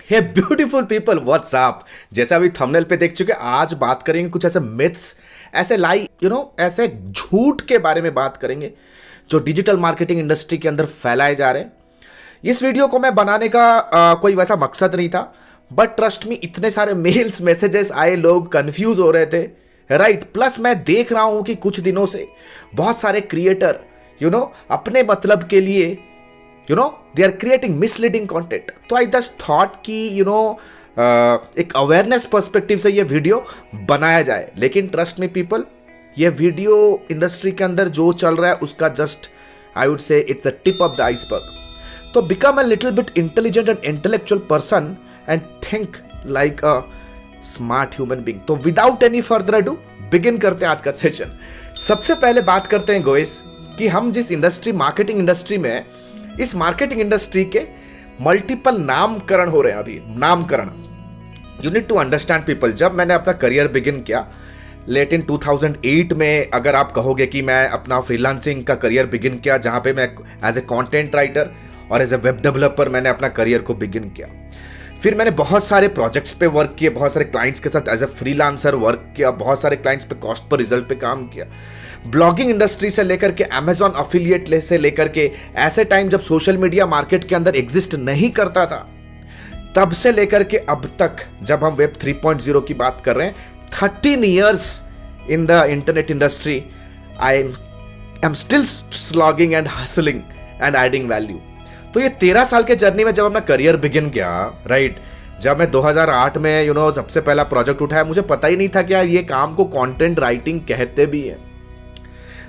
हे beautiful people, what's up. जैसा अभी thumbnail पे देख चुके, आज बात करेंगे कुछ ऐसे मिथ्स, ऐसे लाई ऐसे झूठ के बारे में बात करेंगे जो डिजिटल मार्केटिंग इंडस्ट्री के अंदर फैलाए जा रहे हैं। इस वीडियो को मैं बनाने का कोई वैसा मकसद नहीं था, बट ट्रस्ट मी, इतने सारे मेल्स मैसेजेस आए, लोग कंफ्यूज हो रहे थे, राइट। प्लस मैं देख रहा हूं कि कुछ दिनों से बहुत सारे क्रिएटर अपने मतलब के लिए they are creating misleading content. तो आई जस्ट थॉट कि एक अवेयरनेस पर्सपेक्टिव से ये वीडियो बनाया जाए। लेकिन ट्रस्ट मी पीपल, ये वीडियो इंडस्ट्री के अंदर जो चल रहा है उसका just I would say it's a tip of the iceberg. तो become a little bit intelligent and intellectual person and think like a smart human being. तो without any further ado begin करते हैं आज का सेशन। सबसे पहले बात करते हैं गोइस कि हम जिस इंडस्ट्री, मार्केटिंग इंडस्ट्री में हैं, इस मार्केटिंग इंडस्ट्री के मल्टीपल नामकरण हो रहे हैं। अभी नामकरण, you need to understand people. जब मैंने अपना करियर बिगिन किया लेट इन 2008 में, अगर आप कहोगे कि मैं अपना फ्रीलांसिंग का करियर बिगिन किया, जहां पे मैं एज ए कंटेंट राइटर और एज ए वेब डेवलपर मैंने अपना करियर को बिगिन किया। फिर मैंने बहुत सारे प्रोजेक्ट्स पे वर्क किए, बहुत सारे क्लाइंट्स के साथ एज ए फ्रीलांसर वर्क किया, बहुत सारे क्लाइंट्स पे कॉस्ट पर रिजल्ट पे काम किया। ब्लॉगिंग इंडस्ट्री से लेकर के अमेजॉन अफिलिएट से लेकर के ऐसे टाइम जब सोशल मीडिया मार्केट के अंदर एग्जिस्ट नहीं करता था, तब से लेकर के अब तक, जब हम वेब 3.0 की बात कर रहे हैं, 13 years in the internet industry, I am still slogging and hustling and adding value. तो ये 13 साल के जर्नी में जब अपना करियर बिगिन किया, राइट, जब मैं 2008 में सबसे पहला प्रोजेक्ट उठाया, मुझे पता ही नहीं था कि यार ये काम को कंटेंट राइटिंग कहते भी हैं।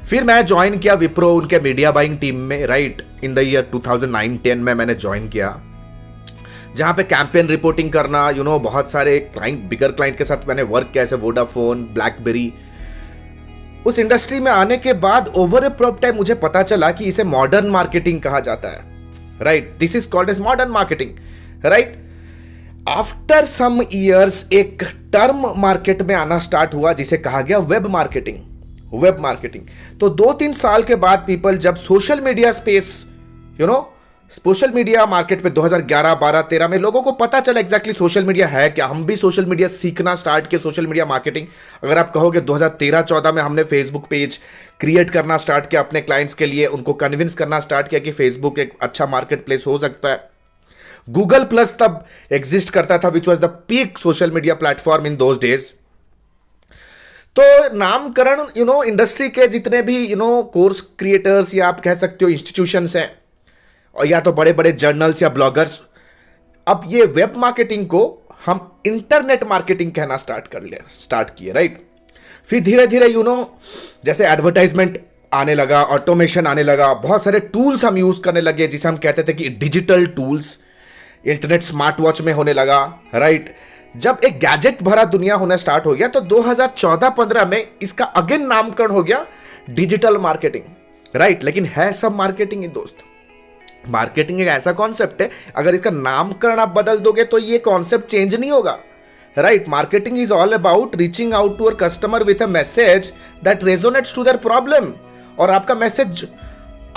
फिर मैं ज्वाइन किया विप्रो, उनके मीडिया बाइंग टीम में, राइट, इन द ईयर 2009-10 में मैंने ज्वाइन किया, जहां पे कैंपेन रिपोर्टिंग करना, बहुत सारे क्लाइंट, बिगर क्लाइंट के साथ मैंने वर्क किया, जैसे वोडाफोन, ब्लैकबेरी। उस इंडस्ट्री में आने के बाद over a period of time मुझे पता चला कि इसे मॉडर्न मार्केटिंग कहा जाता है, right. This is called as modern marketing, right. After some years एक टर्म मार्केट में आना स्टार्ट हुआ जिसे कहा गया वेब मार्केटिंग। वेब मार्केटिंग तो 2-3 साल के बाद पीपल, जब social media space, social media market पे 2011, 12, 13 में लोगों को पता चला एग्जैक्टली सोशल मीडिया है क्या। हम भी सोशल मीडिया सीखना स्टार्ट किए, सोशल मीडिया मार्केटिंग। अगर आप कहोगे 2013-14 में हमने फेसबुक पेज क्रिएट करना स्टार्ट किया अपने क्लाइंट्स के लिए, उनको कन्विंस करना स्टार्ट किया कि फेसबुक एक अच्छा मार्केट प्लेस हो सकता है। गूगल प्लस तब एग्जिस्ट करता था, which was the peak social media platform in those days. तो नामकरण, इंडस्ट्री के जितने भी कोर्स क्रिएटर्स या आप कह सकते हो इंस्टीट्यूशंस हैं, और या तो बड़े बड़े जर्नल्स या ब्लॉगर्स, अब ये वेब मार्केटिंग को हम इंटरनेट मार्केटिंग कहना स्टार्ट किए, राइट। फिर धीरे धीरे जैसे एडवर्टाइजमेंट आने लगा, ऑटोमेशन आने लगा, बहुत सारे टूल्स हम यूज करने लगे जिसे हम कहते थे कि digital tools, internet smart watch में होने लगा, राइट। जब एक गैजेट भरा दुनिया होना स्टार्ट हो गया, तो 2014-15 में इसका अगेन नामकरण हो गया डिजिटल मार्केटिंग, राइट। लेकिन है सब मार्केटिंग ही दोस्त। मार्केटिंग एक ऐसा कॉन्सेप्ट है, अगर इसका नामकरण आप बदल दोगे तो ये कॉन्सेप्ट चेंज नहीं होगा, right. Marketing is all about reaching out to our customer with a message that resonates to their problem. और आपका मैसेज,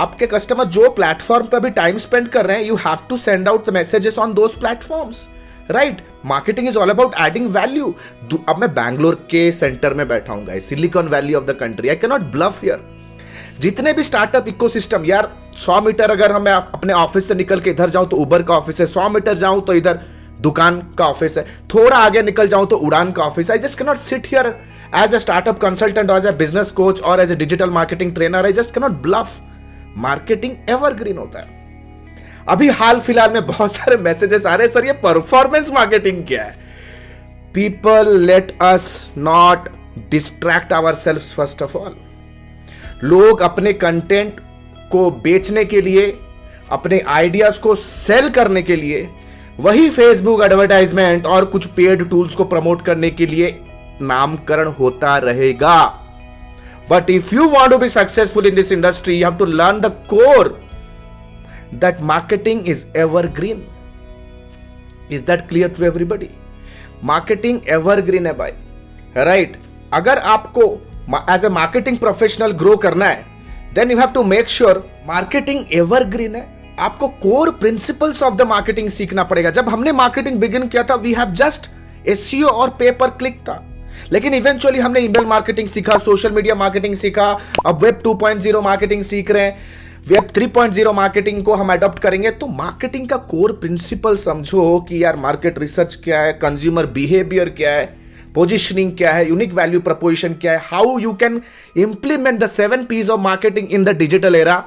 आपके कस्टमर जो प्लेटफॉर्म पर भी टाइम स्पेंड कर रहे हैं, you have to send out the messages on those platforms, right. Marketing is all about adding value. अब मैं बैंगलोर के सेंटर में बैठा हूं guys, Silicon Valley of the country, I can not bluff here. जितने भी स्टार्टअप इकोसिस्टम, यार 100 metre अगर मैं अपने ऑफिस से निकल के इधर जाऊं तो उबर का ऑफिस है, 100 मीटर जाऊं तो इधर दुकान का ऑफिस है, थोड़ा आगे निकल जाऊं तो उड़ान का ऑफिस है। I just can not sit here as a startup consultant और एज अ बिजनेस कोच और as a digital marketing trainer. I just can not bluff. Marketing evergreen होता है। अभी हाल फिलहाल में बहुत सारे मैसेजेस आ रहे हैं, सर ये परफॉर्मेंस मार्केटिंग क्या है। People, let us not distract ourselves first of all. लोग अपने कंटेंट को बेचने के लिए, अपने आइडियाज को सेल करने के लिए, वही फेसबुक एडवर्टाइजमेंट और कुछ पेड टूल्स को प्रमोट करने के लिए नामकरण होता रहेगा। But if you want to be successful in this industry, you have to learn the core that marketing is evergreen. Is that clear to everybody? Marketing evergreen है भाई, right? अगर आपको as a marketing professional grow करना है, then you have to make sure marketing evergreen है, आपको core principles of the marketing सीखना पड़ेगा। जब हमने मार्केटिंग बिगिन किया था, वी हैव जस्ट एसईओ और पे पर क्लिक था, लेकिन इवेंचुअली हमने ईमेल मार्केटिंग सीखा, सोशल मीडिया मार्केटिंग सीखा, अब वेब 2.0 मार्केटिंग सीख रहे हैं, वेब 3.0 मार्केटिंग को हम अडॉप्ट करेंगे। तो मार्केटिंग का कोर प्रिंसिपल समझो कि यार मार्केट रिसर्च क्या है, कंज्यूमर बिहेवियर क्या है, पोजिशनिंग क्या है, यूनिक वैल्यू प्रपोजिशन क्या है, how you can implement the 7 P's of marketing in the digital era,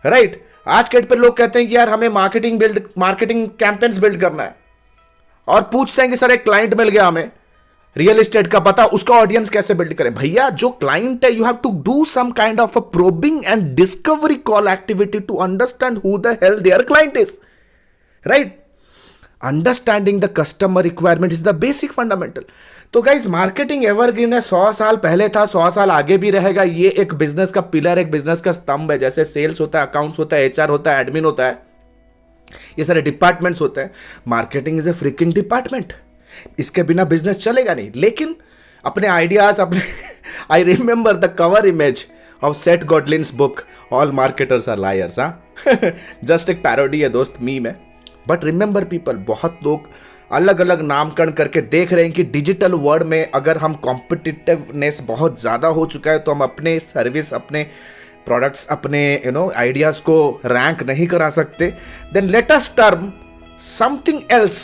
right. आज के डेट पे लोग कहते हैं कि यार हमें मार्केटिंग कैंपेन्स बिल्ड करना है, और पूछते हैं कि सर एक क्लाइंट मिल गया हमें रियल एस्टेट का, पता उसका ऑडियंस कैसे बिल्ड करें। भैया जो क्लाइंट है, you have to do some kind of a probing and discovery call activity to understand who the hell their client is, right. Understanding the customer requirement is the basic fundamental. तो guys marketing evergreen है, 100 साल पहले था, 100 साल आगे भी रहेगा। ये एक बिजनेस का पिलर, एक बिजनेस का स्तंभ है। जैसे सेल्स होता है, अकाउंट्स होता है, एचआर होता है, एडमिन होता है, ये सारे डिपार्टमेंट्स होते हैं। Marketing is a freaking department, इसके बिना बिजनेस चलेगा नहीं। लेकिन अपने आइडियाज, अपने I remember the cover image of Seth Godin's book all marketers are liars. Just एक पैरोडी है दोस्त, मीम है, बट रिमेंबर पीपल, बहुत लोग अलग अलग नामकरण करके देख रहे हैं कि डिजिटल वर्ल्ड में अगर हम कॉम्पिटिटिवनेस बहुत ज़्यादा हो चुका है, तो हम अपने सर्विस, अपने प्रोडक्ट्स, अपने आइडियाज़ को रैंक नहीं करा सकते। Then let us term something else,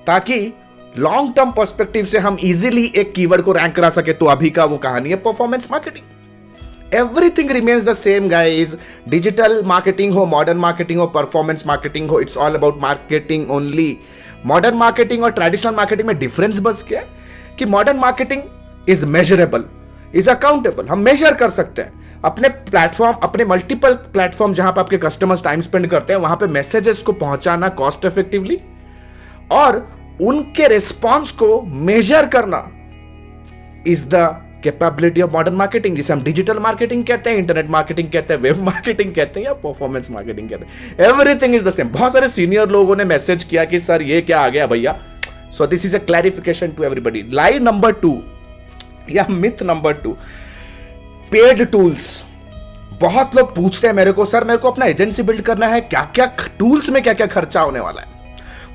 ताकि लॉन्ग टर्म पर्सपेक्टिव से हम इजीली एक कीवर्ड को रैंक करा सके। तो अभी का वो कहानी है performance marketing. Everything remains the same guys, digital marketing हो, मॉडर्न मार्केटिंग हो, परफॉर्मेंस मार्केटिंग हो, it's all about marketing only. Modern marketing और ट्रेडिशनल मार्केटिंग में डिफरेंस बस क्या है कि modern marketing is measurable, is accountable. हम मेजर कर सकते हैं अपने प्लेटफॉर्म, अपने मल्टीपल प्लेटफॉर्म जहां पर आपके कस्टमर्स टाइम स्पेंड करते हैं, वहां पे मैसेजेस को पहुंचाना कॉस्ट इफेक्टिवली और उनके रिस्पॉन्स को मेजर करना is the capability of modern marketing, जिसे हम डिजिटल मार्केटिंग कहते हैं, इंटरनेट मार्केटिंग कहते हैं, वेब मार्केटिंग कहते हैं, या परफॉर्मेंस मार्केटिंग कहते हैं। Everything is the same. बहुत सारे सीनियर लोगों ने मैसेज किया कि सर ये क्या आ गया भैया। So this is a clarification to everybody. Lie number 2 या मिथ नंबर 2, पेड टूल्स। बहुत लोग पूछते हैं मेरे को, सर मेरे को अपना एजेंसी बिल्ड करना है, क्या क्या टूल्स में क्या क्या खर्चा होने वाला है,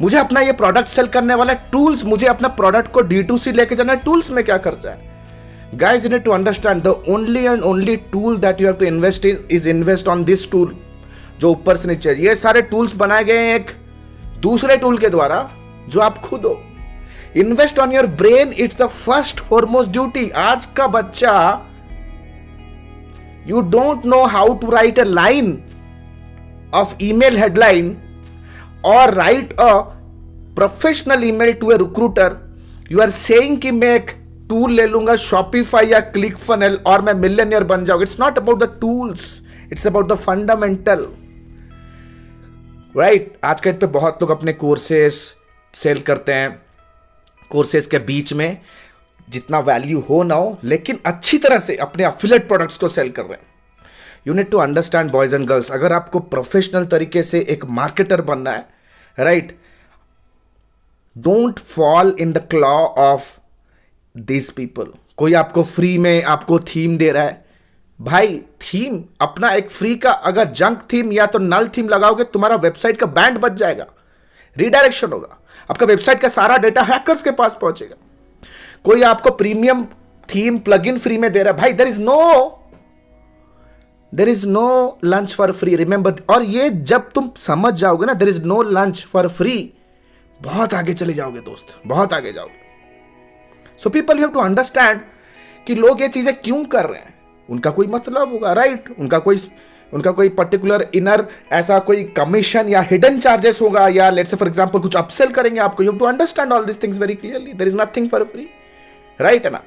मुझे अपना ये प्रोडक्ट सेल करने वाला है, टूल्स, मुझे अपना प्रोडक्ट को D2C लेके जाना है, टूल्स में क्या खर्चा है। Guys, you need to understand the only and only tool that you have to invest in is invest on this tool, जो ऊपर से नीचे। ये सारे टूल्स बनाए गए हैं एक दूसरे टूल के द्वारा जो आप खुद हो। Invest on your brain, it's the first foremost duty. आज का बच्चा, you don't know how to write a line of email headline और write a professional email to a recruiter. You are saying कि मैं एक टूल ले लूंगा Shopify या क्लिक फनल और मैं मिलियनियर बन जाऊंगा। It's not about the tools, it's about the fundamental, right. आज के डेट पे बहुत लोग अपने कोर्सेस सेल करते हैं, कोर्सेस के बीच में जितना वैल्यू हो ना हो, लेकिन अच्छी तरह से अपने एफिलिएट प्रोडक्ट्स को सेल कर रहे हैं। You need to understand boys and girls, अगर आपको प्रोफेशनल तरीके से एक मार्केटर बनना है, right, don't fall in the claw of this people. कोई आपको फ्री में आपको थीम दे रहा है, भाई थीम अपना एक फ्री का अगर जंक थीम या तो नल थीम लगाओगे, तुम्हारा वेबसाइट का बैंड बच जाएगा, रीडायरेक्शन होगा, आपका वेबसाइट का सारा डेटा हैकर्स के पास पहुंचेगा। कोई आपको प्रीमियम थीम प्लगइन फ्री में दे रहा है, भाई there is no lunch for free, remember. और ये जब तुम समझ जाओगे ना, there is no lunch for free, बहुत आगे चले जाओगे दोस्त, बहुत आगे जाओगे। So people you have to understand कि लोग ये चीजें क्यों कर रहे हैं, उनका कोई मतलब होगा, राइट। उनका कोई पर्टिकुलर इनर ऐसा कोई कमीशन या हिडन चार्जेस होगा, या लेट्स से फॉर एग्जांपल कुछ अपसेल करेंगे आपको। You have to understand all this things very clearly. There is nothing for free, right है ना।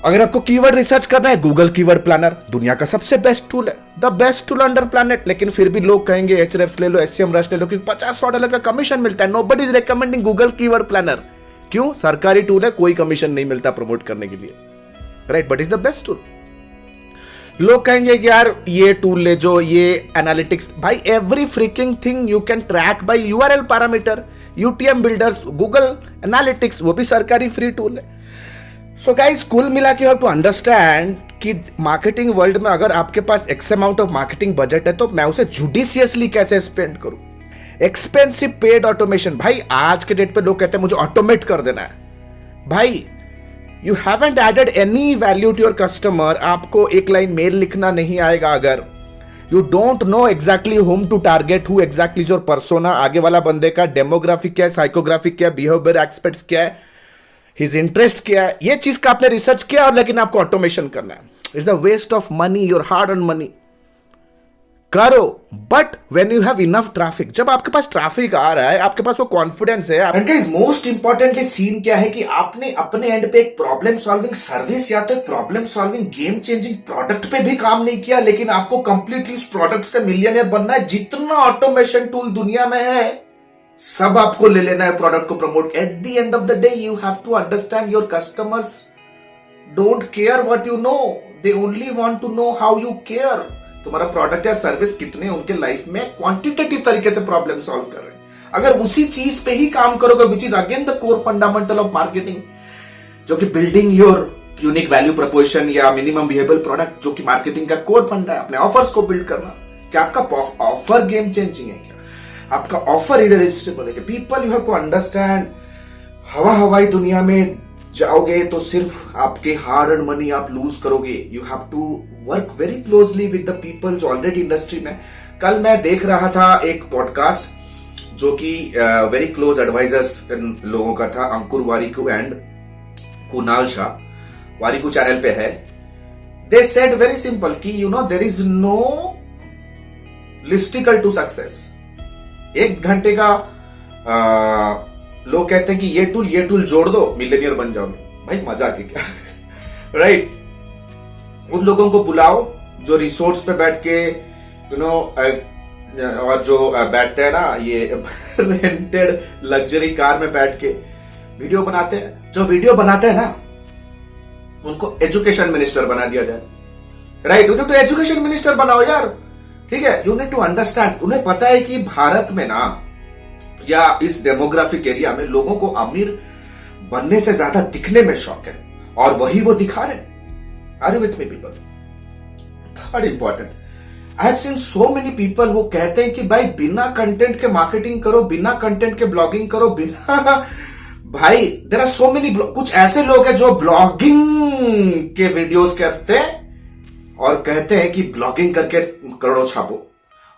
अगर आपको कीवर्ड रिसर्च करना है, गूगल कीवर्ड प्लानर दुनिया का सबसे बेस्ट टूल है, the best tool under planet. लेकिन फिर भी लोग कहेंगे Ahrefs ले लो, SEMrush ले लो, क्योंकि $50-100 का कमीशन मिलता है। Nobody is recommending Google keyword planner. क्यों? सरकारी टूल है, कोई कमीशन नहीं मिलता प्रमोट करने के लिए, right, but is the best tool. लोग कहेंगे कि यार ये टूल ले जो, ये एनालिटिक्स, भाई every freaking thing you can track bye URL parameter, UTM builders, Google analytics, वो भी सरकारी फ्री टूल है। सो गाइस, कुल मिला के यू हैव टू अंडरस्टैंड कि मार्केटिंग वर्ल्ड में अगर आपके पास X amount of marketing budget है तो मैं उसे जुडिशियसली कैसे स्पेंड करूं। एक्सपेंसिव पेड ऑटोमेशन, भाई आज के डेट पे लोग कहते हैं मुझे ऑटोमेट कर देना है। भाई you haven't added any value to your customer. आपको एक लाइन मेल लिखना नहीं आएगा अगर you don't know exactly whom to target, who exactly your persona, आगे वाला बंदे का डेमोग्राफिक क्या है, साइकोग्राफिक क्या है, बिहेवियर एक्सपेक्ट्स क्या है, हिज इंटरेस्ट क्या है, ये चीज का आपने रिसर्च किया और लेकिन आपको ऑटोमेशन करना है। It's the waste of money, your hard earn money. करो, but when you have enough traffic, जब आपके पास ट्रैफिक आ रहा है, आपके पास वो कॉन्फिडेंस है। And guys, most importantly scene क्या है कि आपने अपने एंड पे एक प्रॉब्लम सॉल्विंग सर्विस या तो एक problem solving game changing product पे भी काम नहीं किया, लेकिन आपको कंप्लीटली इस प्रोडक्ट से मिलियनियर बनना है। जितना ऑटोमेशन टूल दुनिया में है सब आपको ले लेना है प्रोडक्ट को promote. At the end of the day you have to understand your customers don't care what you know, they only want to know how you care. तुम्हारा प्रोडक्ट या सर्विस कितने उनके लाइफ में क्वांटिटेटिव तरीके से problem solve कर रहे हैं। अगर उसी चीज पे ही काम करोगे, which is again the core fundamental of marketing, जो कि building your unique value preposition या मिनिमम बिहेवियर प्रोडक्ट, जो कि मार्केटिंग का कोर फंडा है, अपने ऑफर्स को बिल्ड करना। क्या आपका ऑफर गेम चेंजिंग है, क्या आपका ऑफर इरेजिस्टिबल है? People you have to understand, हवाई दुनिया में जाओगे तो सिर्फ आपके हार्ड अर्न मनी आप लूज करोगे। You have to work very closely with the people जो ऑलरेडी इंडस्ट्री में। कल मैं देख रहा था एक पॉडकास्ट जो कि वेरी क्लोज एडवाइजर्स लोगों का था, अंकुर वारिकू एंड कुणाल शाह, वारिकू चैनल पे है। दे सेड वेरी सिंपल कि you know there is no listicle to success. 1 घंटे का लोग कहते हैं कि ये टूल जोड़ दो मिलियनियर बन जाओगे। भाई मजाक है क्या? राइट उन लोगों को बुलाओ जो रिसोर्ट्स पे बैठ के यू नो और जो बैठते हैं ना ये रेंटेड लग्जरी कार में बैठ के वीडियो बनाते हैं। जो वीडियो बनाते हैं ना उनको एजुकेशन मिनिस्टर बना दिया जाए। राइट उन्हें तो एजुकेशन मिनिस्टर बनाओ यार, ठीक है। यू नीड टू अंडरस्टैंड, उन्हें पता है कि भारत में ना या इस डेमोग्राफिक एरिया में लोगों को अमीर बनने से ज्यादा दिखने में शौक है और वही वो दिखा रहे हैं। Are you with me people? Third important, I have seen so many people वो कहते हैं कि भाई बिना कंटेंट के मार्केटिंग करो, बिना कंटेंट के ब्लॉगिंग करो, बिना भाई देयर आर सो मेनी। कुछ ऐसे लोग हैं जो ब्लॉगिंग के वीडियोस करते हैं और कहते हैं कि ब्लॉगिंग करके करोड़ों छापो।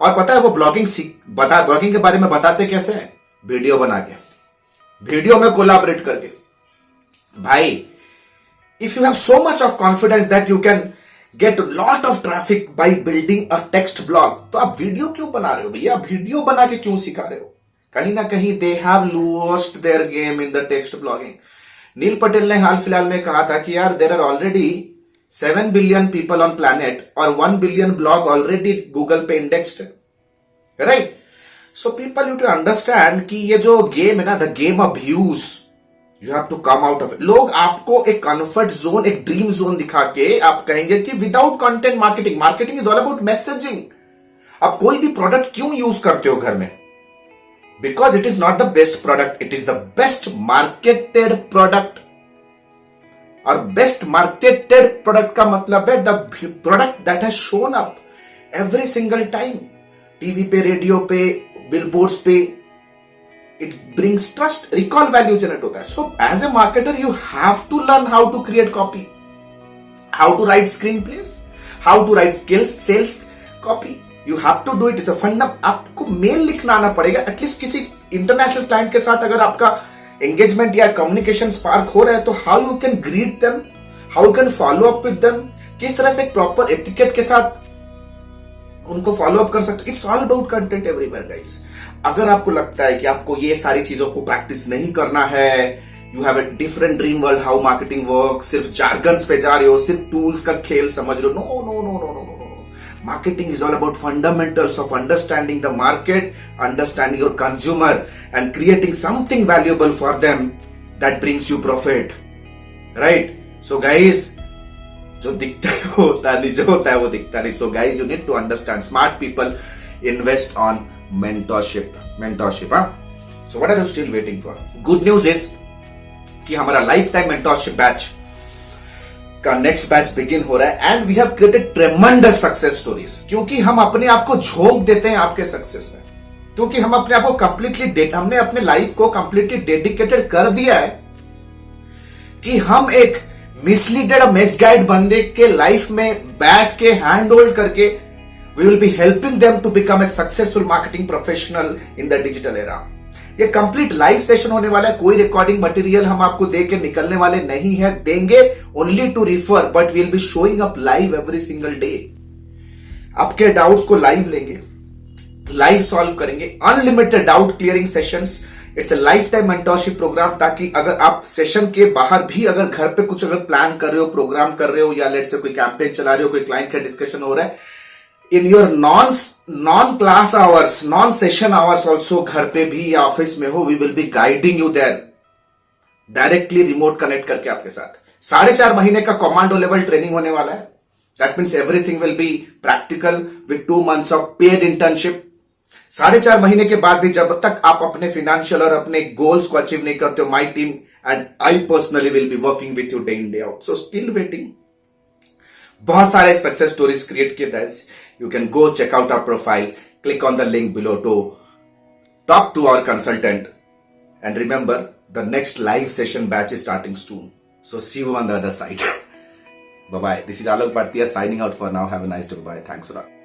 और पता है वो ब्लॉगिंग के बारे में बताते कैसे हैं? वीडियो बना के, वीडियो में कोलैबोरेट करके। भाई if you have so much of confidence that you can get lot of traffic by building a text blog, तो आप वीडियो क्यों बना रहे हो भैया? वीडियो बना के क्यों सिखा रहे हो? कहीं ना कहीं they have lost their game in the text blogging. Neil Patel ने हाल फिलहाल में कहा था कि यार there are already 7 billion people on planet और 1 बिलियन ब्लॉग ऑलरेडी गूगल पे इंडेक्स्ड है। Right so people you to understand कि ये जो गेम है ना, the game of views, you have to come out of it. लोग आपको एक कंफर्ट जोन, एक ड्रीम जोन दिखा के आप कहेंगे कि without content marketing, marketing is all about messaging. आप कोई भी प्रोडक्ट क्यों यूज करते हो घर में? Because it is not the best product, it is the best marketed product. और बेस्ट मार्केटेड प्रोडक्ट का मतलब है the product that has shown up every single time, TV पे, रेडियो पे, बिलबोर्ड्स पे। It brings trust, recall value generate होता है। So as a marketer you have to learn how to create copy, how to write screenplays, how to write skills, sales copy. You have to do it, is a funda. आपको mail लिखना आना पड़ेगा at least किसी international client के साथ। अगर आपका engagement या कम्युनिकेशन स्पार्क हो रहा है तो how you can greet them, how you can follow up with them, किस तरह से प्रॉपर एटिकेट के साथ उनको फॉलो अप कर सकते। It's all about content everywhere guys. अगर आपको लगता है कि आपको ये सारी चीजों को प्रैक्टिस नहीं करना है, you have a different dream world how marketing work, सिर्फ जार्गन्स पे जा रहे हो, सिर्फ टूल्स का खेल समझ रहे हो, no no no no no no. Marketing is all about fundamentals of understanding the market, understanding your consumer and creating something valuable for them that brings you profit. Right? So guys, जो दिखता है वो होता नहीं, जो होता है वो दिखता नहीं। So guys, you need to understand. Smart people invest on mentorship. हाँ? So what are you still waiting for? Good news is कि हमारा लाइफ टाइम मेंटरशिप बैच का नेक्स्ट बैच बिगिन हो रहा है and we have created tremendous success stories, क्योंकि हम अपने आप को झोंक देते हैं आपके सक्सेस में, क्योंकि हम अपने आप को हमने अपने लाइफ को कंप्लीटली डेडिकेटेड कर दिया है कि हम एक मिसलीडेड और मिसगाइड बंदे के लाइफ में बैठ के हैंड होल्ड करके we will be helping them to become a successful marketing professional in the digital era. ये कंप्लीट लाइव सेशन होने वाला है, कोई रिकॉर्डिंग मटेरियल हम आपको दे के निकलने वाले नहीं है, देंगे only to refer, but we'll be showing up live every single day. आपके डाउट्स को लाइव लेंगे, लाइव सॉल्व करेंगे, unlimited doubt clearing sessions. It's a life time mentorship programme, ताकि अगर आप सेशन के बाहर भी अगर घर पे कुछ अगर प्लान कर रहे हो, प्रोग्राम कर रहे हो, या लेट से कोई कैंपेन चला रहे हो, कोई क्लाइंट का डिस्कशन हो रहा है, in your non class hours, non session hours also, घर पे भी या ऑफिस में हो, we will be guiding you there directly, remote connect करके आपके साथ। 4.5 महीने का कमांडो लेवल ट्रेनिंग होने वाला है। That means everything will be practical with 2 months of paid internship. 4.5 महीने के बाद भी जब तक आप अपने फाइनेंशियल और अपने गोल्स को अचीव नहीं करते हो, my team and I personally will be working with you day in day out. So still waiting. बहुत सारे सक्सेस स्टोरीज क्रिएट किए थे। You can go check out our profile, click on the link below to talk to our consultant. And remember, the next live session batch is starting soon. So see you on the other side. Bye-bye. This is Alok Bhartiya signing out for now. Have a nice day. Bye. Thanks a lot.